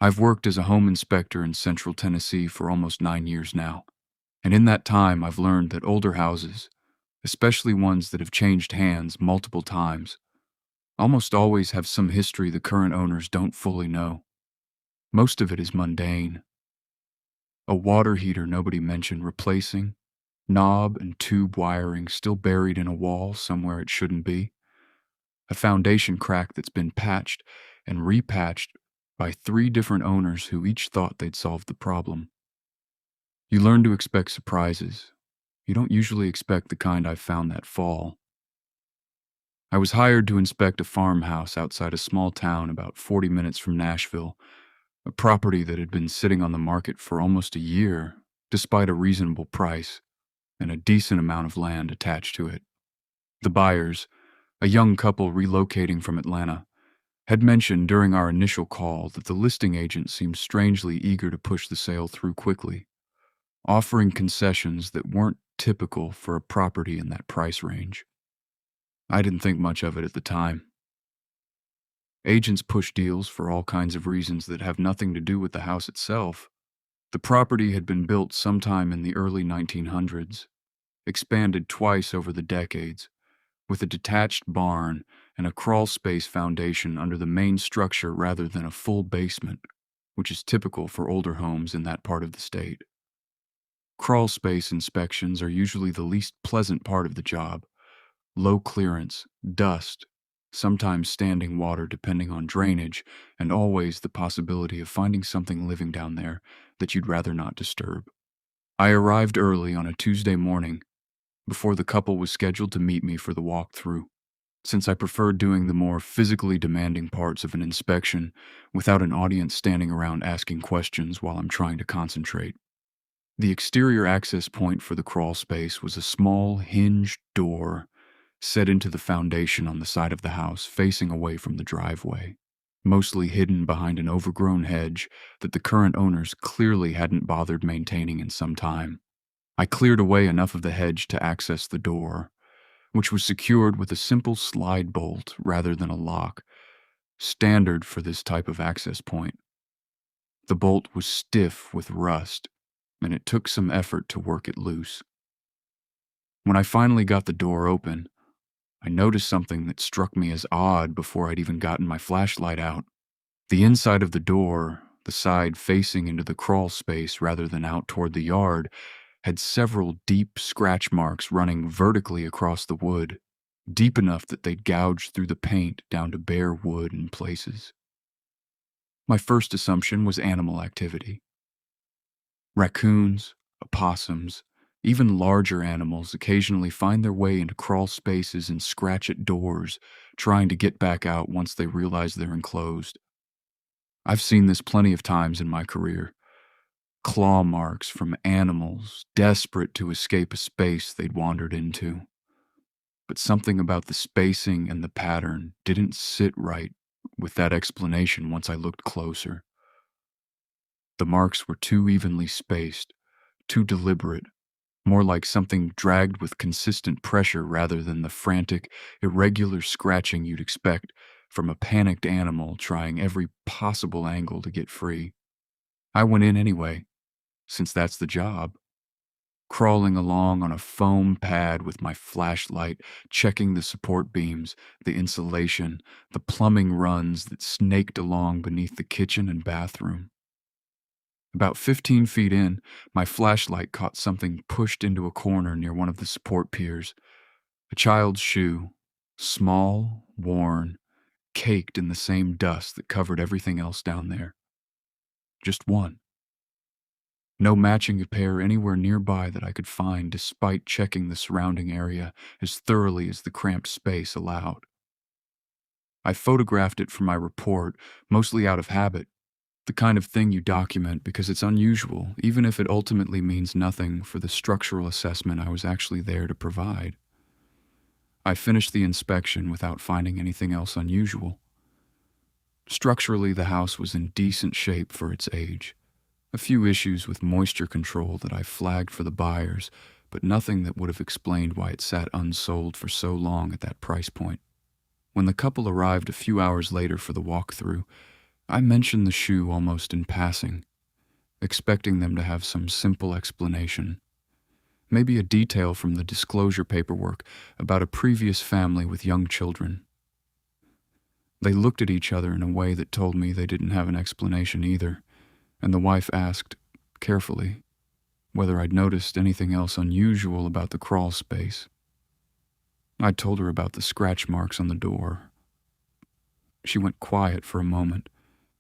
I've worked as a home inspector in central Tennessee for almost 9 years now, and in that time I've learned that older houses, especially ones that have changed hands multiple times, almost always have some history the current owners don't fully know. Most of it is mundane. A water heater nobody mentioned replacing, knob and tube wiring still buried in a wall somewhere it shouldn't be, a foundation crack that's been patched and repatched by 3 different owners who each thought they'd solved the problem. You learn to expect surprises. You don't usually expect the kind I've found that fall. I was hired to inspect a farmhouse outside a small town about 40 minutes from Nashville, a property that had been sitting on the market for almost a year, despite a reasonable price and a decent amount of land attached to it. The buyers, a young couple relocating from Atlanta, had mentioned during our initial call that the listing agent seemed strangely eager to push the sale through quickly, offering concessions that weren't typical for a property in that price range. I didn't think much of it at the time. Agents push deals for all kinds of reasons that have nothing to do with the house itself. The property had been built sometime in the early 1900s, expanded twice over the decades, with a detached barn and a crawl space foundation under the main structure rather than a full basement, which is typical for older homes in that part of the state. Crawl space inspections are usually the least pleasant part of the job. Low clearance, dust, sometimes standing water depending on drainage, and always the possibility of finding something living down there that you'd rather not disturb. I arrived early on a Tuesday morning, before the couple was scheduled to meet me for the walkthrough, since I preferred doing the more physically demanding parts of an inspection without an audience standing around asking questions while I'm trying to concentrate. The exterior access point for the crawl space was a small hinged door set into the foundation on the side of the house facing away from the driveway, mostly hidden behind an overgrown hedge that the current owners clearly hadn't bothered maintaining in some time. I cleared away enough of the hedge to access the door, which was secured with a simple slide bolt rather than a lock, standard for this type of access point. The bolt was stiff with rust, and it took some effort to work it loose. When I finally got the door open, I noticed something that struck me as odd before I'd even gotten my flashlight out. The inside of the door, the side facing into the crawl space rather than out toward the yard, had several deep scratch marks running vertically across the wood, deep enough that they'd gouged through the paint down to bare wood in places. My first assumption was animal activity. Raccoons, opossums, even larger animals occasionally find their way into crawl spaces and scratch at doors, trying to get back out once they realize they're enclosed. I've seen this plenty of times in my career. Claw marks from animals desperate to escape a space they'd wandered into. But something about the spacing and the pattern didn't sit right with that explanation once I looked closer. The marks were too evenly spaced, too deliberate, more like something dragged with consistent pressure rather than the frantic, irregular scratching you'd expect from a panicked animal trying every possible angle to get free. I went in anyway, since that's the job, crawling along on a foam pad with my flashlight, checking the support beams, the insulation, the plumbing runs that snaked along beneath the kitchen and bathroom. About 15 feet in, my flashlight caught something pushed into a corner near one of the support piers. A child's shoe, small, worn, caked in the same dust that covered everything else down there. Just one. No matching pair anywhere nearby that I could find despite checking the surrounding area as thoroughly as the cramped space allowed. I photographed it for my report, mostly out of habit, the kind of thing you document because it's unusual, even if it ultimately means nothing for the structural assessment I was actually there to provide. I finished the inspection without finding anything else unusual. Structurally, the house was in decent shape for its age. A few issues with moisture control that I flagged for the buyers, but nothing that would have explained why it sat unsold for so long at that price point. When the couple arrived a few hours later for the walkthrough, I mentioned the shoe almost in passing, expecting them to have some simple explanation. Maybe a detail from the disclosure paperwork about a previous family with young children. They looked at each other in a way that told me they didn't have an explanation either, and the wife asked, carefully, whether I'd noticed anything else unusual about the crawl space. I told her about the scratch marks on the door. She went quiet for a moment,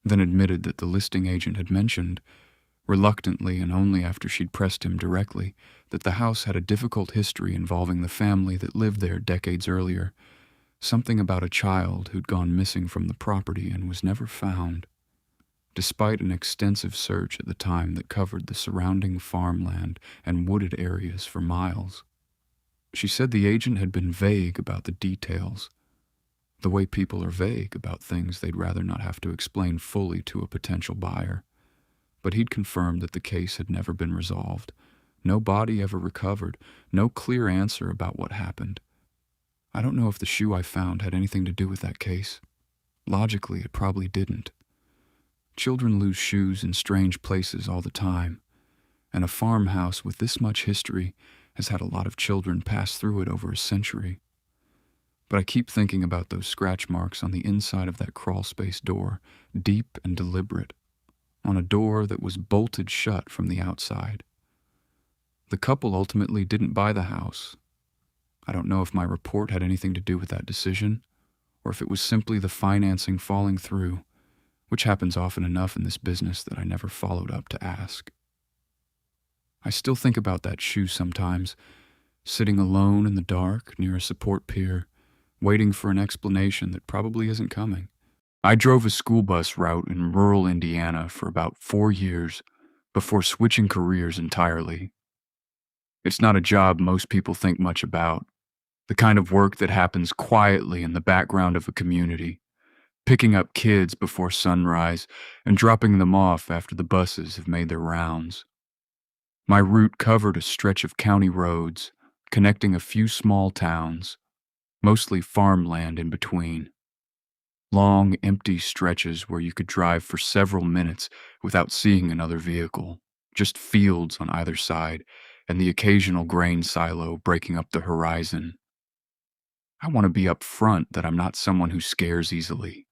then admitted that the listing agent had mentioned, reluctantly and only after she'd pressed him directly, that the house had a difficult history involving the family that lived there decades earlier, something about a child who'd gone missing from the property and was never found, despite an extensive search at the time that covered the surrounding farmland and wooded areas for miles. She said the agent had been vague about the details, the way people are vague about things they'd rather not have to explain fully to a potential buyer. But he'd confirmed that the case had never been resolved. No body ever recovered, no clear answer about what happened. I don't know if the shoe I found had anything to do with that case. Logically, it probably didn't. Children lose shoes in strange places all the time, and a farmhouse with this much history has had a lot of children pass through it over a century. But I keep thinking about those scratch marks on the inside of that crawl space door, deep and deliberate, on a door that was bolted shut from the outside. The couple ultimately didn't buy the house. I don't know if my report had anything to do with that decision, or if it was simply the financing falling through, which happens often enough in this business that I never followed up to ask. I still think about that shoe sometimes, sitting alone in the dark near a support pier, waiting for an explanation that probably isn't coming. I drove a school bus route in rural Indiana for about 4 years before switching careers entirely. It's not a job most people think much about, the kind of work that happens quietly in the background of a community, picking up kids before sunrise and dropping them off after the buses have made their rounds. My route covered a stretch of county roads, connecting a few small towns, mostly farmland in between. Long, empty stretches where you could drive for several minutes without seeing another vehicle, just fields on either side, and the occasional grain silo breaking up the horizon. I want to be up front that I'm not someone who scares easily.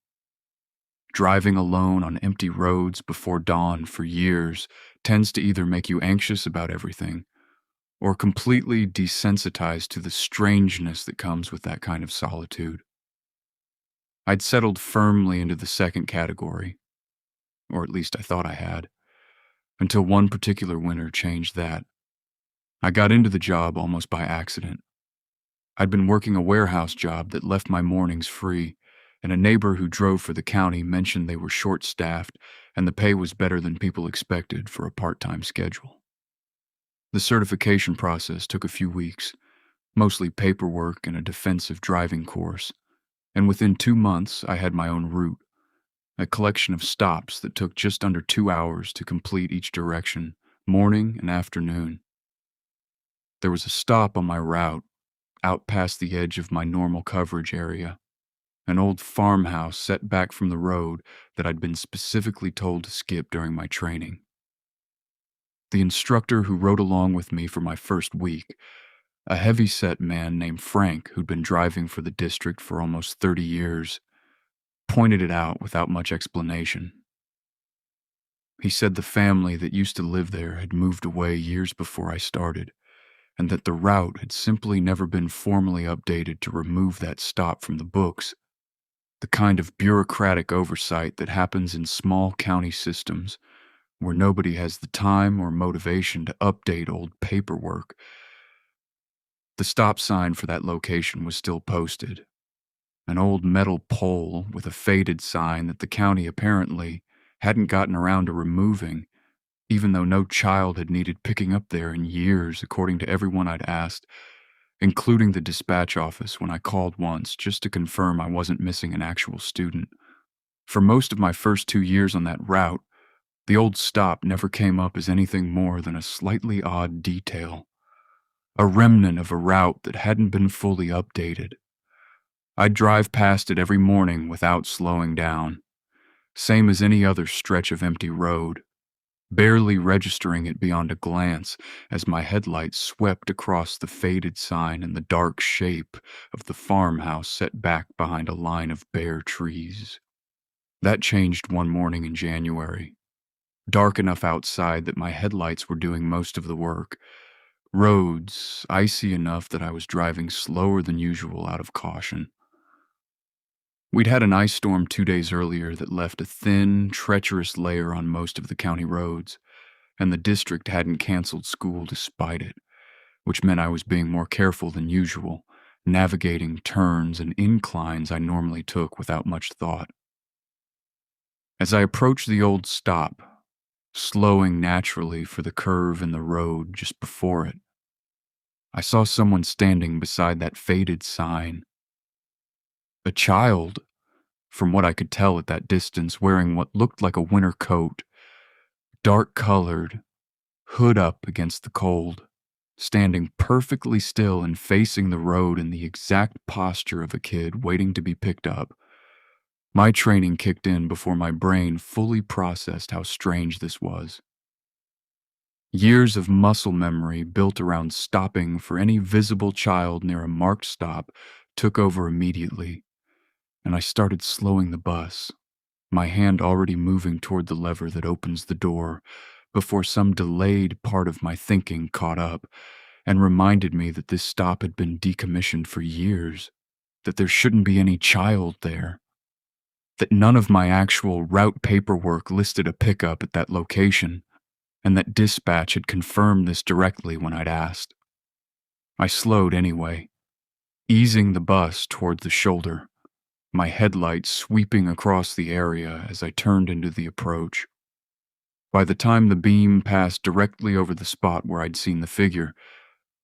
Driving alone on empty roads before dawn for years tends to either make you anxious about everything or completely desensitized to the strangeness that comes with that kind of solitude. I'd settled firmly into the second category, or at least I thought I had, until one particular winter changed that. I got into the job almost by accident. I'd been working a warehouse job that left my mornings free, and a neighbor who drove for the county mentioned they were short-staffed and the pay was better than people expected for a part-time schedule. The certification process took a few weeks, mostly paperwork and a defensive driving course, and within 2 months I had my own route, a collection of stops that took just under 2 hours to complete each direction, morning and afternoon. There was a stop on my route, out past the edge of my normal coverage area, an old farmhouse set back from the road that I'd been specifically told to skip during my training. The instructor who rode along with me for my first week, a heavy-set man named Frank who'd been driving for the district for almost 30 years, pointed it out without much explanation. He said the family that used to live there had moved away years before I started, and that the route had simply never been formally updated to remove that stop from the books, the kind of bureaucratic oversight that happens in small county systems where nobody has the time or motivation to update old paperwork. The stop sign for that location was still posted, an old metal pole with a faded sign that the county apparently hadn't gotten around to removing, even though no child had needed picking up there in years, according to everyone I'd asked, including the dispatch office when I called once just to confirm I wasn't missing an actual student. For most of my first 2 years on that route, the old stop never came up as anything more than a slightly odd detail, a remnant of a route that hadn't been fully updated. I'd drive past it every morning without slowing down, same as any other stretch of empty road, barely registering it beyond a glance as my headlights swept across the faded sign and the dark shape of the farmhouse set back behind a line of bare trees. That changed one morning in January. Dark enough outside that my headlights were doing most of the work. Roads icy enough that I was driving slower than usual out of caution. We'd had an ice storm 2 days earlier that left a thin, treacherous layer on most of the county roads, and the district hadn't canceled school despite it, which meant I was being more careful than usual, navigating turns and inclines I normally took without much thought. As I approached the old stop, slowing naturally for the curve in the road just before it, I saw someone standing beside that faded sign. A child, from what I could tell at that distance, wearing what looked like a winter coat, dark-colored, hood up against the cold, standing perfectly still and facing the road in the exact posture of a kid waiting to be picked up. My training kicked in before my brain fully processed how strange this was. Years of muscle memory built around stopping for any visible child near a marked stop took over immediately, and I started slowing the bus, my hand already moving toward the lever that opens the door, before some delayed part of my thinking caught up and reminded me that this stop had been decommissioned for years, that there shouldn't be any child there, that none of my actual route paperwork listed a pickup at that location, and that dispatch had confirmed this directly when I'd asked. I slowed anyway, easing the bus toward the shoulder, my headlights sweeping across the area as I turned into the approach. By the time the beam passed directly over the spot where I'd seen the figure,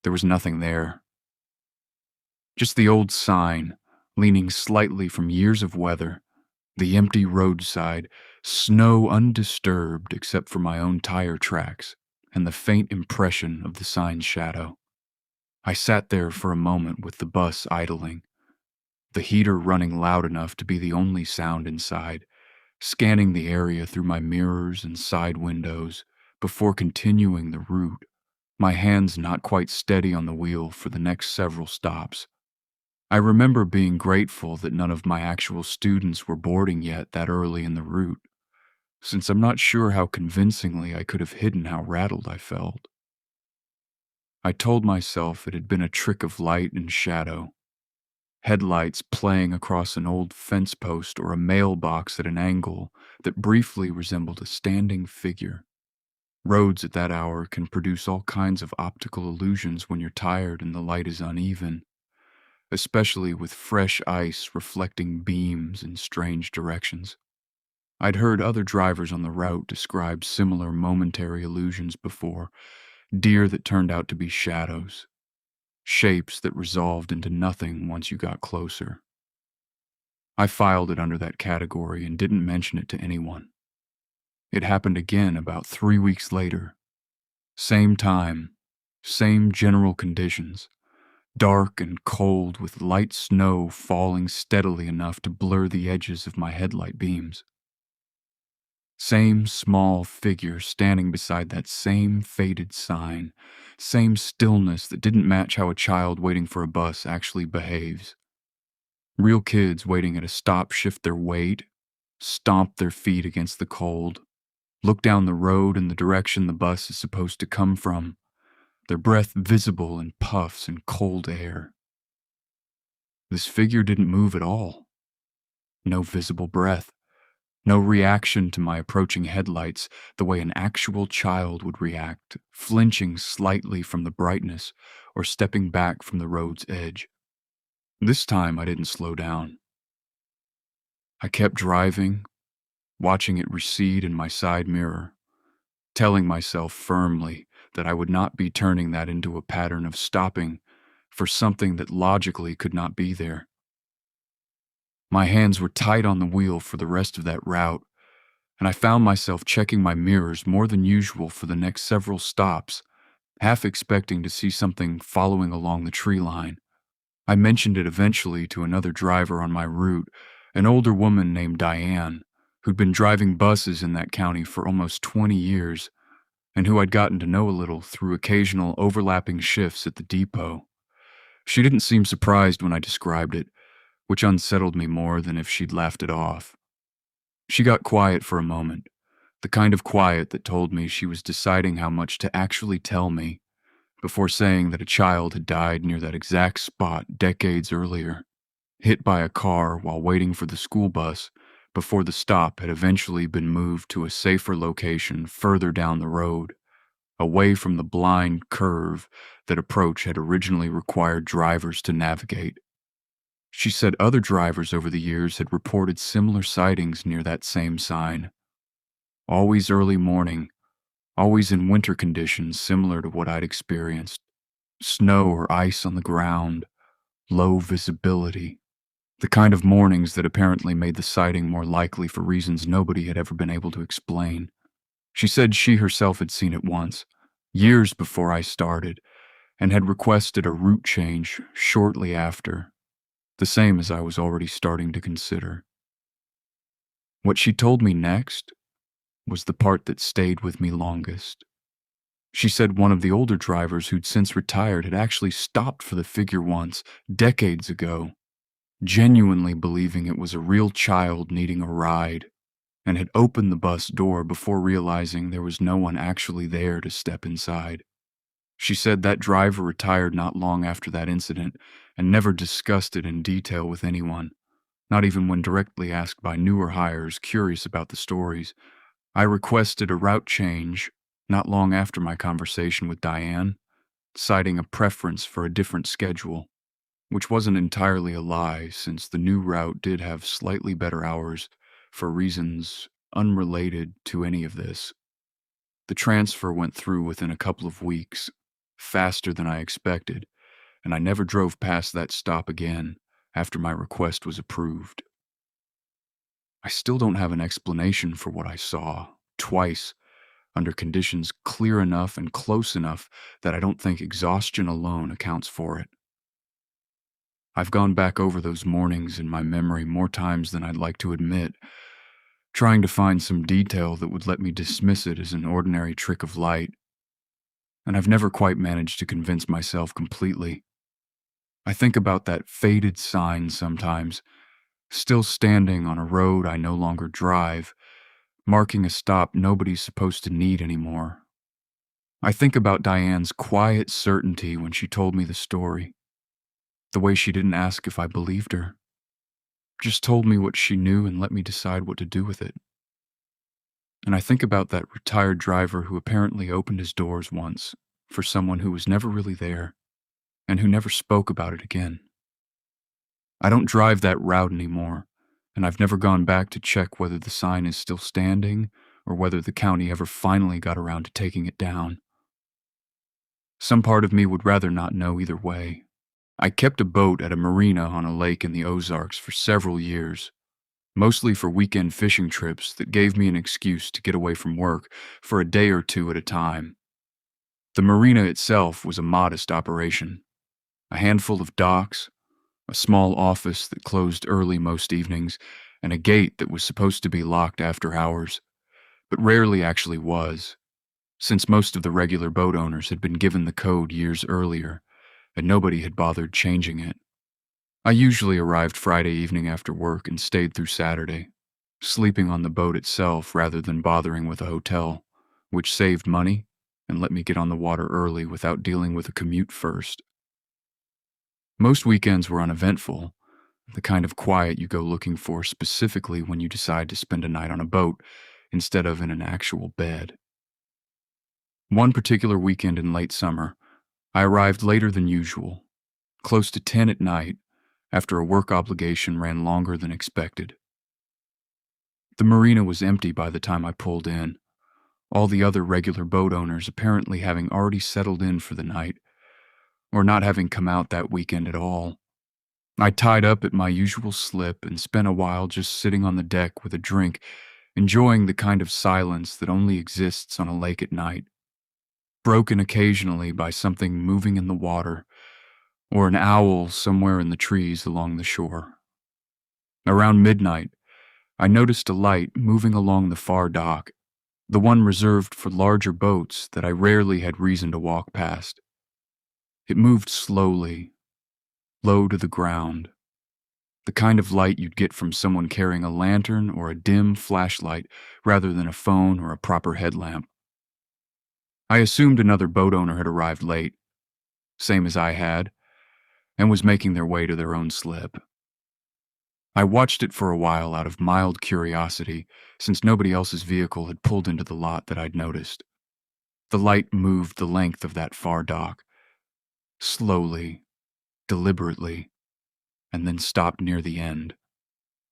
there was nothing there. Just the old sign, leaning slightly from years of weather, the empty roadside, snow undisturbed except for my own tire tracks and the faint impression of the sign's shadow. I sat there for a moment with the bus idling, the heater running loud enough to be the only sound inside, scanning the area through my mirrors and side windows before continuing the route, my hands not quite steady on the wheel for the next several stops. I remember being grateful that none of my actual students were boarding yet that early in the route, since I'm not sure how convincingly I could have hidden how rattled I felt. I told myself it had been a trick of light and shadow, headlights playing across an old fence post or a mailbox at an angle that briefly resembled a standing figure. Roads at that hour can produce all kinds of optical illusions when you're tired and the light is uneven, especially with fresh ice reflecting beams in strange directions. I'd heard other drivers on the route describe similar momentary illusions before, deer that turned out to be shadows, shapes that resolved into nothing once you got closer. I filed it under that category and didn't mention it to anyone. It happened again about 3 weeks later. Same time, same general conditions. Dark and cold with light snow falling steadily enough to blur the edges of my headlight beams. Same small figure standing beside that same faded sign, same stillness that didn't match how a child waiting for a bus actually behaves. Real kids waiting at a stop shift their weight, stomp their feet against the cold, look down the road in the direction the bus is supposed to come from, their breath visible in puffs and cold air. This figure didn't move at all. No visible breath. No reaction to my approaching headlights the way an actual child would react, flinching slightly from the brightness or stepping back from the road's edge. This time I didn't slow down. I kept driving, watching it recede in my side mirror, telling myself firmly that I would not be turning that into a pattern of stopping for something that logically could not be there. My hands were tight on the wheel for the rest of that route, and I found myself checking my mirrors more than usual for the next several stops, half expecting to see something following along the tree line. I mentioned it eventually to another driver on my route, an older woman named Diane, who'd been driving buses in that county for almost 20 years, and who I'd gotten to know a little through occasional overlapping shifts at the depot. She didn't seem surprised when I described it, which unsettled me more than if she'd laughed it off. She got quiet for a moment, the kind of quiet that told me she was deciding how much to actually tell me, before saying that a child had died near that exact spot decades earlier, hit by a car while waiting for the school bus before the stop had eventually been moved to a safer location further down the road, away from the blind curve that approach had originally required drivers to navigate. She said other drivers over the years had reported similar sightings near that same sign. Always early morning, always in winter conditions similar to what I'd experienced. Snow or ice on the ground, low visibility. The kind of mornings that apparently made the sighting more likely for reasons nobody had ever been able to explain. She said she herself had seen it once, years before I started, and had requested a route change shortly after, the same as I was already starting to consider. What she told me next was the part that stayed with me longest. She said one of the older drivers who'd since retired had actually stopped for the figure once, decades ago, genuinely believing it was a real child needing a ride, and had opened the bus door before realizing there was no one actually there to step inside. She said that driver retired not long after that incident and never discussed it in detail with anyone, not even when directly asked by newer hires curious about the stories. I requested a route change not long after my conversation with Diane, citing a preference for a different schedule, which wasn't entirely a lie since the new route did have slightly better hours for reasons unrelated to any of this. The transfer went through within a couple of weeks, faster than I expected, and I never drove past that stop again after my request was approved. I still don't have an explanation for what I saw, twice, under conditions clear enough and close enough that I don't think exhaustion alone accounts for it. I've gone back over those mornings in my memory more times than I'd like to admit, trying to find some detail that would let me dismiss it as an ordinary trick of light, and I've never quite managed to convince myself completely. I think about that faded sign sometimes, still standing on a road I no longer drive, marking a stop nobody's supposed to need anymore. I think about Diane's quiet certainty when she told me the story, the way she didn't ask if I believed her, just told me what she knew and let me decide what to do with it. And I think about that retired driver who apparently opened his doors once for someone who was never really there and who never spoke about it again. I don't drive that route anymore, and I've never gone back to check whether the sign is still standing or whether the county ever finally got around to taking it down. Some part of me would rather not know either way. I kept a boat at a marina on a lake in the Ozarks for several years, mostly for weekend fishing trips that gave me an excuse to get away from work for a day or two at a time. The marina itself was a modest operation. A handful of docks, a small office that closed early most evenings, and a gate that was supposed to be locked after hours, but rarely actually was, since most of the regular boat owners had been given the code years earlier, and nobody had bothered changing it. I usually arrived Friday evening after work and stayed through Saturday, sleeping on the boat itself rather than bothering with a hotel, which saved money and let me get on the water early without dealing with a commute first. Most weekends were uneventful, the kind of quiet you go looking for specifically when you decide to spend a night on a boat instead of in an actual bed. One particular weekend in late summer, I arrived later than usual, close to 10 at night, after a work obligation ran longer than expected. The marina was empty by the time I pulled in, all the other regular boat owners apparently having already settled in for the night, or not having come out that weekend at all. I tied up at my usual slip and spent a while just sitting on the deck with a drink, enjoying the kind of silence that only exists on a lake at night, broken occasionally by something moving in the water, or an owl somewhere in the trees along the shore. Around midnight, I noticed a light moving along the far dock, the one reserved for larger boats that I rarely had reason to walk past. It moved slowly, low to the ground, the kind of light you'd get from someone carrying a lantern or a dim flashlight rather than a phone or a proper headlamp. I assumed another boat owner had arrived late, same as I had, and was making their way to their own slip. I watched it for a while out of mild curiosity, since nobody else's vehicle had pulled into the lot that I'd noticed. The light moved the length of that far dock, slowly, deliberately, and then stopped near the end,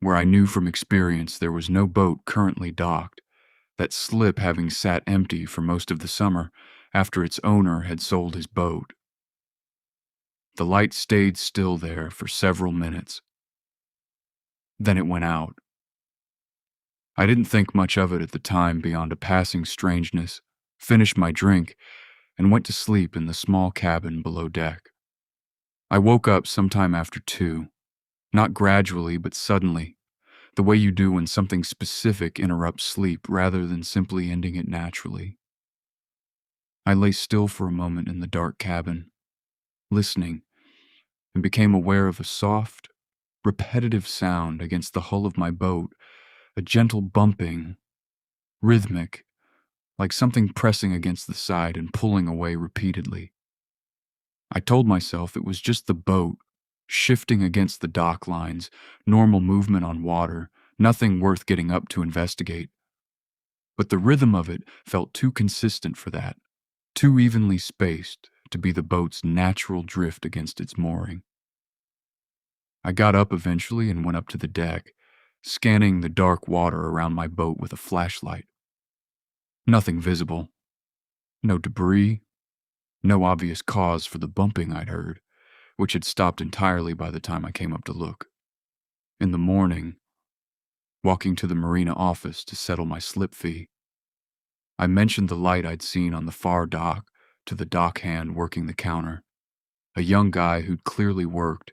where I knew from experience there was no boat currently docked, that slip having sat empty for most of the summer after its owner had sold his boat. The light stayed still there for several minutes. Then it went out. I didn't think much of it at the time beyond a passing strangeness, finished my drink, and went to sleep in the small cabin below deck. I woke up sometime after 2, not gradually but suddenly, the way you do when something specific interrupts sleep rather than simply ending it naturally. I lay still for a moment in the dark cabin, listening, and became aware of a soft, repetitive sound against the hull of my boat, a gentle bumping, rhythmic, like something pressing against the side and pulling away repeatedly. I told myself it was just the boat, shifting against the dock lines, normal movement on water, nothing worth getting up to investigate. But the rhythm of it felt too consistent for that, too evenly spaced to be the boat's natural drift against its mooring. I got up eventually and went up to the deck, scanning the dark water around my boat with a flashlight. Nothing visible. No debris. No obvious cause for the bumping I'd heard, which had stopped entirely by the time I came up to look. In the morning, walking to the marina office to settle my slip fee, I mentioned the light I'd seen on the far dock to the dock hand working the counter, a young guy who'd clearly worked